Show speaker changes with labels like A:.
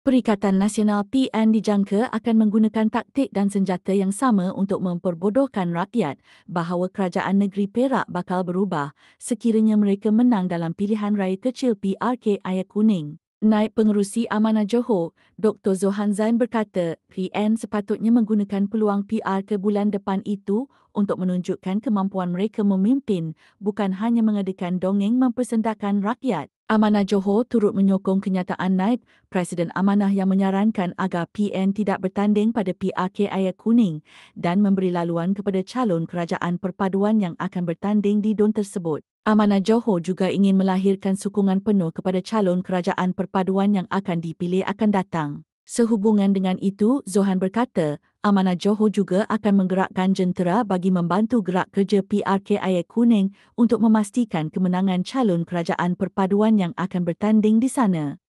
A: Perikatan Nasional PN dijangka akan menggunakan taktik dan senjata yang sama untuk memperbodohkan rakyat bahawa kerajaan negeri Perak bakal berubah sekiranya mereka menang dalam pilihan raya kecil PRK Ayer Kuning. Naib Pengerusi Amanah Johor, Dr. Zohan Zain berkata, PN sepatutnya menggunakan peluang PR ke bulan depan itu untuk menunjukkan kemampuan mereka memimpin, bukan hanya mengadakan dongeng mempersendakan rakyat. Amanah Johor turut menyokong kenyataan Naib Presiden Amanah yang menyarankan agar PN tidak bertanding pada PRK Ayer Kuning dan memberi laluan kepada calon kerajaan perpaduan yang akan bertanding di DUN tersebut. Amanah Johor juga ingin melahirkan sokongan penuh kepada calon kerajaan perpaduan yang akan dipilih akan datang. Sehubungan dengan itu, Zohan berkata, Amanah Johor juga akan menggerakkan jentera bagi membantu gerak kerja PRK Ayer Kuning untuk memastikan kemenangan calon kerajaan perpaduan yang akan bertanding di sana.